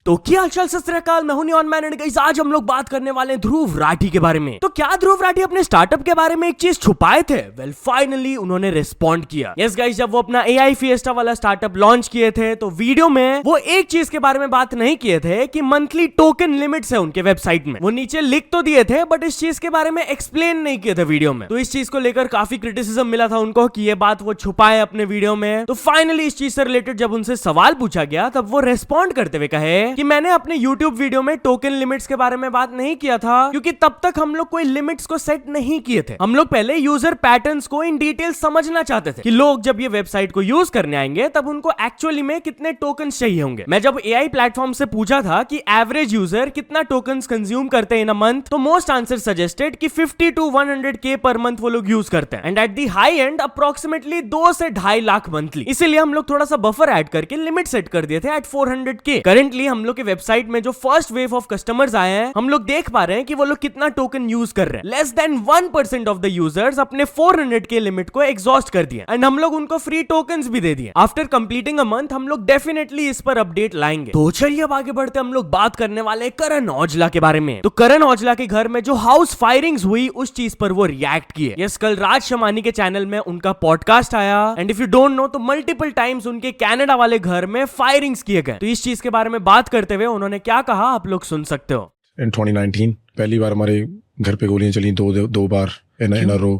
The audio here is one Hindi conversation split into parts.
तो क्या हालचाल सत श्री अकाल, मैं हूं नियॉन मैन एंड गाइस आज हम लोग बात करने वाले हैं ध्रुव राठी के बारे में। तो क्या ध्रुव राठी अपने स्टार्टअप के बारे में एक चीज छुपाए थे? वेल फाइनली उन्होंने रिस्पॉन्ड किया। यस गाइस, जब वो अपना AI फिएस्टा वाला स्टार्टअप लॉन्च किए थे तो वीडियो में वो एक चीज के बारे में बात नहीं किए थे कि मंथली टोकन लिमिट्स है उनके वेबसाइट में। वो नीचे लिख तो दिए थे बट इस चीज के बारे में एक्सप्लेन नहीं किए थे वीडियो में। तो इस चीज को लेकर काफी क्रिटिसिज्म मिला था उनको कि ये बात वो छुपाए अपने वीडियो में। तो फाइनली इस चीज से रिलेटेड जब उनसे सवाल पूछा गया तब वो रेस्पॉन्ड करते हुए कहे कि मैंने अपने YouTube वीडियो में टोकन लिमिट्स के बारे में बात नहीं किया था क्योंकि तब तक हम लोग कोई लिमिट्स को सेट नहीं किए थे। हम लोग पहले यूजर पैटर्न्स को इन डिटेल समझना चाहते थे कि लोग जब ये वेबसाइट को यूज करने आएंगे तब उनको एक्चुअली में कितने टोकन्स चाहिए होंगे। मैं जब AI प्लेटफॉर्म से पूछा था कि एवरेज यूजर कितना टोकन्स कंज्यूम करते हैं इन अ मंथ, तो मोस्ट आंसर सजेस्टेड कि 50 to 100K पर मंथ वो लोग यूज करते हैं and at the high and approximately 2 से 2.5 लाख मंथली। इसीलिए हम लोग थोड़ा सा बफर ऐड करके लिमिट सेट कर दिए थे एट 400K। करेंटली हम लोग के वेबसाइट में जो फर्स्ट वेव ऑफ कस्टमर्स आए हैं हम लोग देख पा रहे हैं कि वो लोग कितना टोकन यूज कर रहे हैं। Less than 1% of the users अपने 400K लिमिट को एग्जॉस्ट कर दिया एंड हम लोग उनको फ्री टोकन्स भी दे दिए। आफ्टर कंप्लीटिंग अ मंथ हम लोग डेफिनेटली इस पर अपडेट लाएंगे। तो चलिए अब आगे बढ़ते हम लोग बात करने वाले करण औजला के बारे में। तो करण औजला के घर में जो हाउस फायरिंग्स हुई उस चीज पर वो रिएक्ट किए। यस, कल राज शमानी के चैनल में उनका पॉडकास्ट आया and if you don't know तो मल्टीपल टाइम्स उनके कनाडा वाले घर में फायरिंग्स किए गए। तो इस चीज के बारे में बात करते हुए उन्होंने क्या कहा आप लोग सुन सकते हो। In 2019 पहली बार हमारे घर पे गोलियां चली दो बार in a row.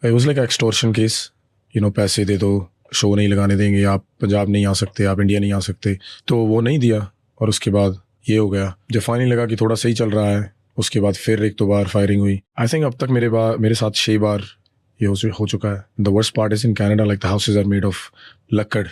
It was like extortion case, you know, पैसे दे दो, शो नहीं लगाने देंगे, आप पंजाब नहीं आ सकते, आप इंडिया नहीं आ सकते, तो वो नहीं दिया और उसके बाद ये हो गया। जब फाइनली लगा कि थोड़ा सही चल रहा है उसके बाद फिर एक दो बार फायरिंग हुई। आई थिंक अब तक मेरे साथ 6 बार ये हो चुका है। The worst part is in Canada, like the houses are made of लक्कड़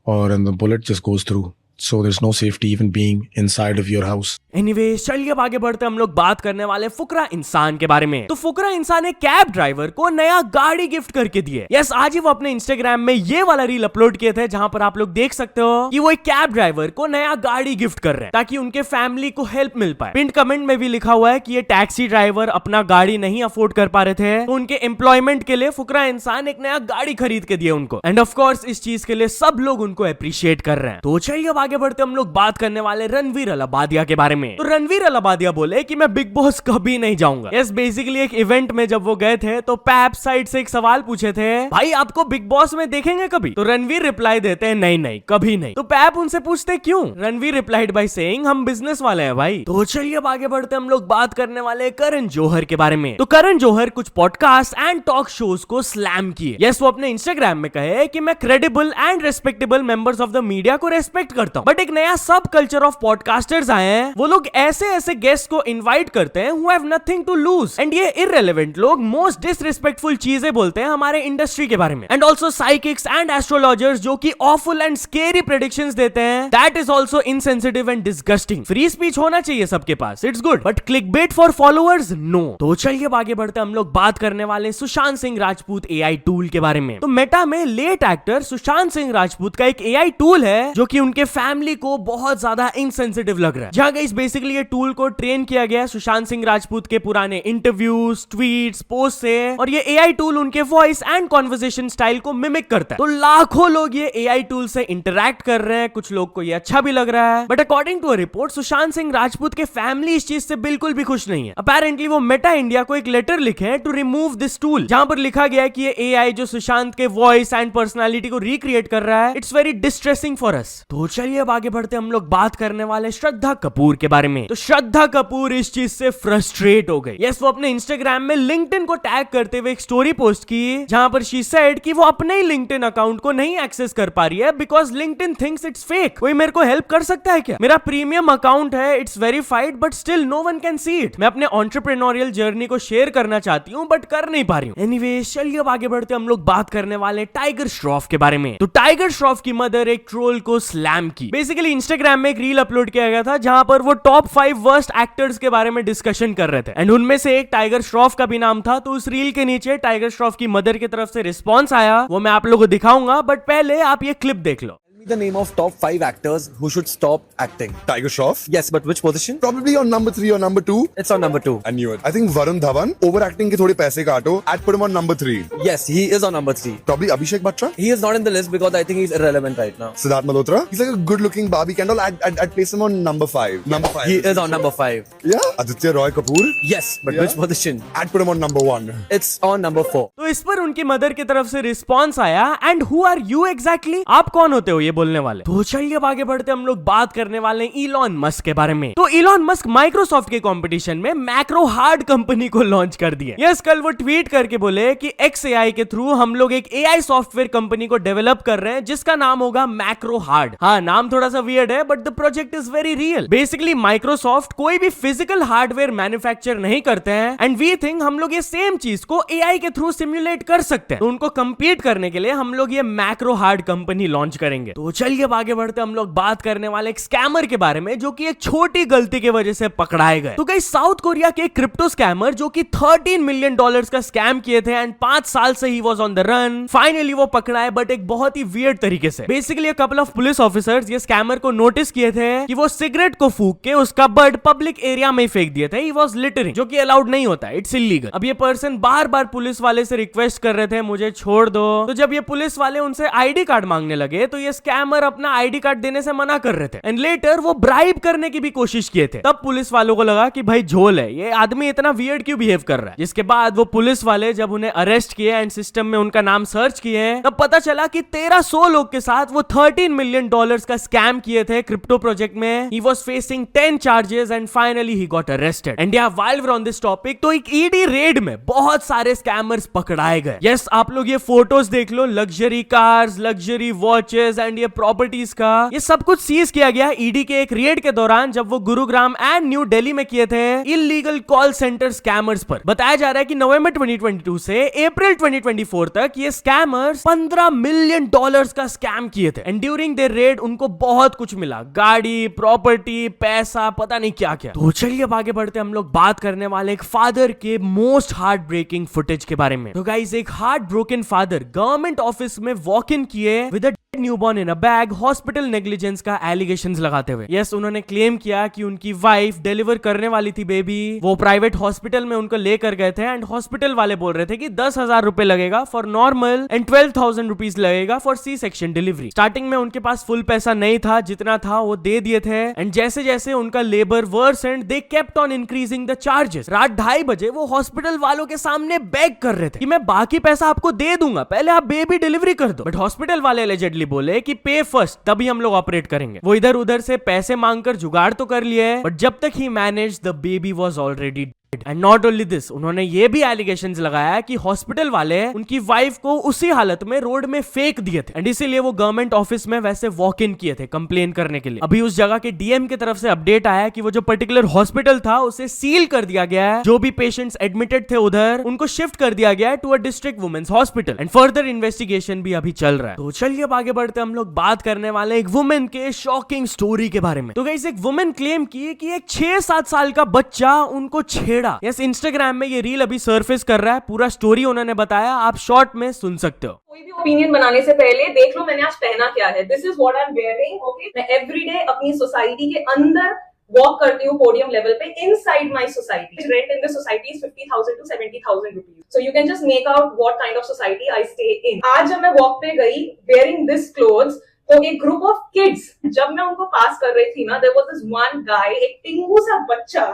और and the bullet just goes through, so there's no safety even being inside of your house. Anyway, चलिए अब आगे बढ़ते हम लोग बात करने वाले फुकरा इंसान के बारे में। तो फुकरा इंसान एक कैब ड्राइवर को नया गाड़ी गिफ्ट करके दिए। यस, आज ही वो अपने इंस्टाग्राम में ये वाला रील अपलोड किए थे जहां पर आप लोग देख सकते हो कि वो एक कैब ड्राइवर को नया गाड़ी गिफ्ट कर रहे हैं ताकि उनके फैमिली को हेल्प मिल पाए। पिन कमेंट में भी लिखा हुआ है कि ये टैक्सी ड्राइवर अपना गाड़ी नहीं अफोर्ड कर पा रहे थे तो उनके एम्प्लॉयमेंट के लिए फुकरा इंसान एक नया गाड़ी खरीद के दिए उनको एंड ऑफ कोर्स इस चीज के लिए सब लोग उनको अप्रिशिएट कर रहे हैं। तो चलिए अब आगे बढ़ते हम लोग बात करने वाले रणवीर अलाबादिया के बारे में। तो रणवीर अलाबादिया बोले कि मैं बिग बॉस कभी नहीं जाऊंगा। यस, बेसिकली एक इवेंट में जब वो गए थे तो पैप साइड से एक सवाल पूछे थे, भाई आपको बिग बॉस में देखेंगे कभी? तो रणवीर रिप्लाई देते हैं नहीं कभी नहीं। तो पैप उनसे पूछते क्यों? रणवीर रिप्लाइड बाय सेइंग हम बिजनेस वाले हैं भाई। तो चलिए अब आगे बढ़ते हम लोग बात करने वाले करण जौहर के बारे में। तो करण जौहर कुछ पॉडकास्ट एंड टॉक शोज को स्लैम किए। यस, वो अपने इंस्टाग्राम में कहे कि मैं credible and respectable members of the media को रेस्पेक्ट करता हूं बट एक नया सब कल्चर ऑफ पॉडकास्टर्स आए हैं, वो लोग ऐसे गेस्ट को इनवाइट करते हैं who have nothing to lose and ये इररिलेवेंट लोग मोस्ट डिसरिस्पेक्टफुल चीजें बोलते हैं हमारे इंडस्ट्री के बारे में and also psychics and astrologers जो कि ऑफुल एंड स्केरी प्रेडिक्शंस देते हैं। That is also insensitive and disgusting. Free speech होना चाहिए सबके पास, it's good, but clickbait for followers no. तो चलिए अब आगे बढ़ते हम लोग बात करने वाले सुशांत सिंह राजपूत AI टूल के बारे में। तो मेटा में लेट एक्टर सुशांत सिंह राजपूत का एक AI टूल है जो कि उनके फैमिली को बहुत ज्यादा इनसेंसिटिव लग रहा है। जहां गाइस बेसिकली ये टूल को ट्रेन किया गया सुशांत सिंह राजपूत के पुराने इंटरव्यूज, ट्वीट्स, पोस्ट से और ये AI टूल उनके वॉइस एंड कॉन्वर्सेशन स्टाइल को मिमिक करता है। तो लाखों लोग ये AI टूल से इंटरैक्ट कर रहे हैं, कुछ लोग को ये अच्छा भी लग रहा है but according to a report Sushant Singh Rajput के फैमिली इस चीज से बिल्कुल भी खुश नहीं है। अपेरेंटली वो मेटा इंडिया को एक लेटर लिखे टू रिमूव दिस टूल जहां पर लिखा गया है कि ये AI जो सुशांत के वॉइस एंड पर्सनालिटी को रिक्रिएट कर रहा है, it's very distressing for us. तो चलिए अब आगे बढ़ते हम लोग बात करने वाले श्रद्धा कपूर के बारे में। तो श्रद्धा कपूर इस चीज से फ्रस्ट्रेट हो गई। यस, वो अपने इंस्टाग्राम में लिंक्डइन को टैग करते हुए एक स्टोरी पोस्ट की जहां पर शी सेड कि वो अपने ही लिंक्डइन अकाउंट को नहीं एक्सेस कर पा रही है because LinkedIn thinks it's fake. कोई मेरे को हेल्प कर सकता है क्या? मेरा प्रीमियम अकाउंट है, it's verified but still no one can see it. मैं अपने एंटरप्रेन्योरियल जर्नी को शेयर करना चाहती हूँ बट कर नहीं पा रही हूँ। एनीवे, चलिए अब आगे बढ़ते हम लोग बात करने वाले टाइगर श्रॉफ के बारे में। तो टाइगर श्रॉफ की मदर एक ट्रोल को स्लैम की। बेसिकली इंस्टाग्राम में एक रील अपलोड किया गया था जहां पर वो टॉप 5 वर्स्ट एक्टर्स के बारे में डिस्कशन कर रहे थे एंड उनमें से एक टाइगर श्रॉफ का भी नाम था। तो उस रील के नीचे टाइगर श्रॉफ की मदर की तरफ से रिस्पॉन्स आया, वो मैं आप लोगों को दिखाऊंगा बट पहले आप ये क्लिप देख लो। The name of top 5 actors who should stop acting. Tiger Shroff. Yes, but which position? Probably on number 3 or number 2. It's on number 2. I knew it. I think Varun Dhawan. Overacting के थोड़े पैसे काटो. I'd put him on number 3. Yes, he is on number 3. Probably Abhishek Bachchan. He is not in the list because I think he's irrelevant right now. Siddharth Malhotra. He's like a good-looking Barbie candle. I'd place him on number 5. Number 5. He is on number 5. Yeah. Aditya Roy Kapoor. Yes, but Yeah. which position? I'd put him on number 1. It's on number 4. तो इस पर उनकी मदर की तरफ से रिस्पॉन्स आया, and who are you exactly, आप कौन होते हो ये बोलने वाले। तो चलिए अब आगे बढ़ते हम लोग बात करने वाले हैं इलॉन मस्क के बारे में। तो इलॉन मस्क माइक्रोसॉफ्ट के कंपटीशन में मैक्रो हार्ड कंपनी को लॉन्च कर दिया। यस, कल वो ट्वीट करके बोले कि XAI के थ्रू हम लोग एक AI सॉफ्टवेयर कंपनी को डेवलप कर रहे हैं जिसका नाम होगा मैक्रो हार्ड। हाँ, नाम थोड़ा सा वियर्ड है but the project is very real. Basically Microsoft कोई भी फिजिकल हार्डवेयर मैन्युफैक्चर नहीं करते हैं, एंड वी थिंक हम लोग ये सेम चीज को AI के थ्रू सिमुलेट कर सकते हैं। तो उनको कंपीट करने के लिए हम लोग ये मैक्रो हार्ड कंपनी लॉन्च करेंगे। तो चलिए अब आगे बढ़ते हम लोग बात करने वाले एक स्कैमर के बारे में जो कि एक छोटी गलती की वजह से पकड़ाए गए। तो गाइस, साउथ कोरिया के क्रिप्टो स्कैमर जो कि $13 मिलियन का स्कैम किए थे एंड 5 साल से he was on the run, finally वो पकड़ाए, बट एक बहुत ही वियर्ड तरीके से। Basically couple of police officers ये स्कैमर को नोटिस किए थे कि वो सिगरेट को फूंक के उसका बड पब्लिक एरिया में फेंक दिए थे। ही वाज लिटरिंग, जो कि अलाउड नहीं होता, इट्स इलीगल। अब ये पर्सन बार बार पुलिस वाले से रिक्वेस्ट कर रहे थे मुझे छोड़ दो। तो जब ये पुलिस वाले उनसे आईडी कार्ड मांगने लगे तो ये स्कैमर अपना आईडी कार्ड देने से मना कर रहे थे, एंड लेटर वो ब्राइब करने की भी कोशिश किए थे। तब पुलिस वालों को लगा कि भाई झोल है, ये आदमी इतना वियर्ड क्यों बिहेव कर रहा है। जिसके बाद वो पुलिस वाले जब उन्हें अरेस्ट किए एंड सिस्टम में उनका नाम सर्च किए, तब पता चला कि 1300 लोग के साथ वो $13 मिलियन का स्कैम किए थे क्रिप्टो प्रोजेक्ट में। He was facing 10 charges and finally he got arrested. And yeah while we are on this topic, तो एक ईडी रेड में बहुत सारे स्कैमर्स पकड़ाए गए। यस, आप लोग ये फोटोज देख लो, luxury cars, luxury watches and ये प्रॉपर्टीज का, ये सब कुछ सीज किया गया ईडी के एक रेड के दौरान जब वो गुरुग्राम एंड न्यू दिल्ली में किए थे इलीगल कॉल सेंटर स्कैमर्स पर। बताया जा रहा है कि नवंबर 2022 से अप्रैल 2024 तक ये स्कैमर्स $15 मिलियन का स्कैम किए थे, एंड ड्यूरिंग देयर रेड उनको बहुत कुछ मिला, गाड़ी, प्रॉपर्टी, पैसा, पता नहीं क्या क्या। तो चलिए अब आगे बढ़ते हम लोग बात करने वाले एक फादर के मोस्ट हार्ट ब्रेकिंग फुटेज के बारे में। तो गाइस, एक heart broken father government office में वॉक इन किए with a newborn in a bag, hospital negligence का एलिगेशंस लगाते हुए। यस, उन्होंने क्लेम किया कि उनकी वाइफ डिलीवर करने वाली थी बेबी, वो प्राइवेट हॉस्पिटल में उनको लेकर गए थे, एंड हॉस्पिटल वाले बोल रहे थे कि 10,000 रुपए लगेगा फॉर नॉर्मल एंड 12,000 रुपीज लगेगा for C section delivery. Starting में उनके पास फुल पैसा नहीं था, जितना था वो दे दिए थे, एंड जैसे जैसे उनका labour worse and they kept on increasing the charges. रात 2:30 बजे वो हॉस्पिटल वालों के सामने बेग कर रहे थे कि मैं बाकी पैसा आपको दे दूंगा, पहले आप बेबी डिलीवरी कर दो। बट हॉस्पिटल वाले एलिजेडली बोले कि पे फर्स्ट, तभी हम लोग ऑपरेट करेंगे। वो इधर उधर से पैसे मांगकर जुगाड़ तो कर लिए, बट जब तक he manage the baby was already. And not only this, उन्होंने ये भी एलिगेशंस लगाया कि हॉस्पिटल वाले उनकी वाइफ को उसी हालत में रोड में फेंक दिए थे, एंड इसीलिए वो गवर्नमेंट ऑफिस में वैसे वॉक इन किए थे कंप्लेन करने के लिए। अभी उस जगह के डीएम की तरफ से अपडेट आया कि वो जो पर्टिकुलर हॉस्पिटल था उसे सील कर दिया गया है, जो भी पेशेंट्स एडमिटेड थे उधर उनको शिफ्ट कर दिया गया है to a district women's hospital, and further investigation भी अभी चल रहा है। तो चलिए अब आगे बढ़ते हम लोग बात करने वाले एक वुमेन के शॉकिंग स्टोरी के बारे में। तो गाइस, एक वुमेन क्लेम की कि एक 6-7 साल का बच्चा उनको छेड़ा। यस, इंस्टाग्राम में ये रील अभी सरफेस कर रहा है, पूरा स्टोरी उन्होंने बताया, आप शॉर्ट में सुन सकते हो। कोई भी ओपिनियन बनाने से पहले देख लो मैंने आज पहना क्या है। This is what I am wearing. Okay, मैं एवरीडे अपनी सोसाइटी के अंदर वॉक करती हूँ पोडियम लेवल पे। Inside my society rent in the society is 50,000 to 70,000 rupees. So you can just make out what kind of society I stay in. आज जब मैं वॉक पे गई वेयरिंग दिस क्लोथ्स, तो एक ग्रुप ऑफ किड्स, जब मैं उनको पास कर रही थी ना, there was this one guy, एक टिंगू सा बच्चा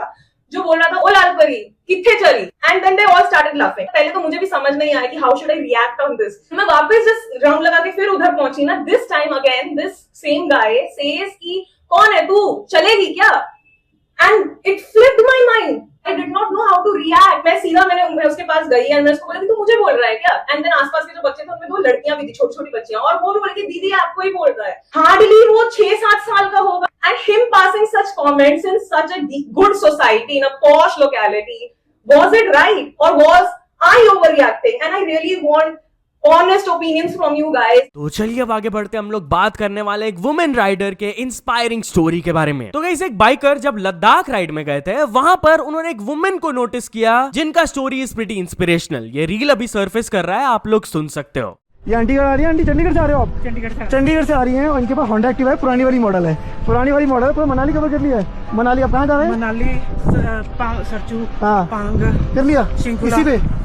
जो बोल रहा था ओ लाल परी किथे चली, and then they all started laughing. पहले तो मुझे भी समझ नहीं आया कि how should I react on this. मैं वापस जस्ट राउंड लगा के फिर उधर पहुंची ना, this time again this same guy says कि कौन है तू, चलेगी क्या? And it flipped my mind. I did not know how to react. मैं उसके पास गई एंड मैं उसको बोला कि तू मुझे बोल रहा है क्या? एंड देन आसपास के जो बच्चे थे उनमें 2 लड़कियां भी थी, छोटी छोटी बच्चियां, और वो भी बोली कि दीदी आपको ही बोल रहा है। हार्डली वो 6-7 साल का होगा, and him passing such comments in such a good society in a posh locality, was it right or was I overreacting? And I really want honest opinions from you guys. तो चलिए अब आगे बढ़ते हम लोग बात करने वाले एक वुमेन राइडर के इंस्पायरिंग स्टोरी के बारे में। तो गाइस, एक बाइकर जब लद्दाख राइड में गए थे, वहां पर उन्होंने एक वुमेन को नोटिस किया जिनका स्टोरी इज प्रीटी इंस्पिरेशनल। ये रील अभी सरफेस कर रहा है, आप लोग सुन सकते हो। ये आंटी आ रही है। आंटी चंडीगढ़ से आ रहे हो आप? चंडीगढ़ से आ रही हैं और इनके पास होंडा एक्टिवा है, पुरानी वाली मॉडल है। पुरानी वाली मॉडल है, पूरा मनाली कवर कर लिया है। मनाली आप कहाँ जा रहे हैं? मनाली सरचू हाँ पांग कर लिया शिंकुला। इसी पे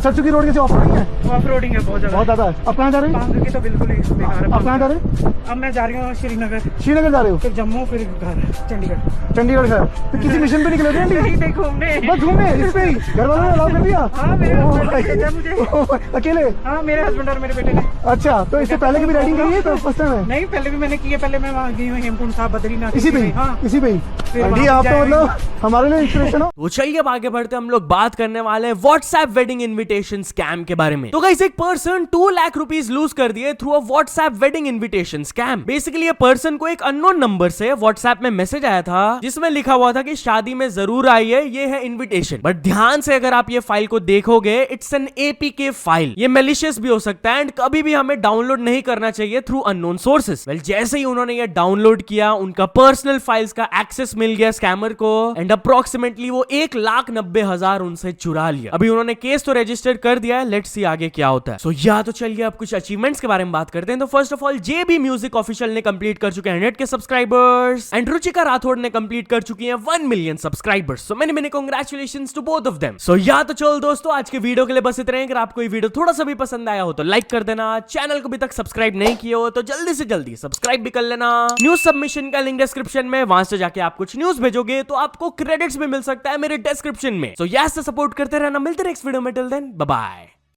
सरचू की रोड कैसे ऑफ रोडिंग है? ऑफ रोडिंग है बहुत बहुत ज्यादा है। आप कहाँ जा रहे हैं? पांग की तो बिल्कुल ही बेकार है। आप कहाँ जा रहे हैं? अब मैं जा रही हूँ श्रीनगर, श्रीनगर जा रहे हो? फिर जम्मू, फिर घर चंडीगढ़। चंडीगढ़ से तो किसी मिशन पे निकले थे आंटी? नहीं घूमने। बस घूमने इस पे ही? घर वालों ने अलाउ कर दिया? हाँ मेरे ओह, husband ने भेजा मुझे। अकेले? हाँ मेरे हस्बैंड और मेरे बेटे ने। अच्छा, तो इससे पहले की भी राइडिंग करी है? तो फर्स्ट टाइम है? नहीं पहले भी मैंने की है। पहले मैं वहाँ गई हूँ हेमकुंड साहब, बद्रीनाथ। इसी पे ही? हाँ इसी पे ही? फिर आंटी वहाँ आप तो जाएंगे। मतलब हमारे लिए इंस्पिरेशन हो। तो चलिए अब आगे बढ़ते हम लोग बात करने वाले हैं व्हाट्सएप वेडिंग इनविटेशन स्कैम के बारे में। तो गाइस एक पर्सन 2 लाख रुपीस लूज कर दिए through a WhatsApp wedding invitation scam. Basically ये पर्सन को एक अननोन नंबर से व्हाट्सएप में मैसेज आया था जिसमें लिखा हुआ था कि शादी में जरूर आइए, ये है इनविटेशन। बट ध्यान से अगर आप ये फाइल को देखोगे, इट्स एन APK फाइल। ये मैलिशियस भी हो सकता है एंड कभी भी हमें डाउनलोड नहीं करना चाहिए थ्रू अननोन सोर्सेस। वेल जैसे ही उन्होंने ये डाउनलोड किया, उनका पर्सनल फाइल्स का एक्सेस मिल गया स्कैमर को एंड अप्रोक्सीमेटली वो 1,90,000 उनसे चुरा लिया। अभी उन्होंने केस तो रजिस्टर कर दिया है, लेट्स सी आगे क्या होता है। सो या तो चलिए अब कुछ अचीवमेंट्स के बारे में बात करते हैं। तो first of all JB music official ने कंप्लीट कर चुके हैं 100 के सब्सक्राइबर्स एंड रुचिका राठौड़ ने कंप्लीट कर चुकी हैं 1 million subscribers. So many congratulations to both of them. So yeah तो चलो दोस्तों आज के वीडियो के लिए बस इतना ही। अगर आपको ये वीडियो थोड़ा सा भी पसंद आया हो तो लाइक कर देना, चैनल को अभी तक सब्सक्राइब नहीं किया हो तो जल्दी से जल्दी सब्सक्राइब भी कर लेना। न्यूज सबमिशन का लिंक डिस्क्रिप्शन में, वहां से जाके आप कुछ न्यूज भेजोगे तो आपको क्रेडिट्स भी मिल सकता है मेरे डिस्क्रिप्शन में। सो यस सपोर्ट करते रहना। मिलते हैं नेक्स्ट वीडियो में, टिल देन बाय बाय।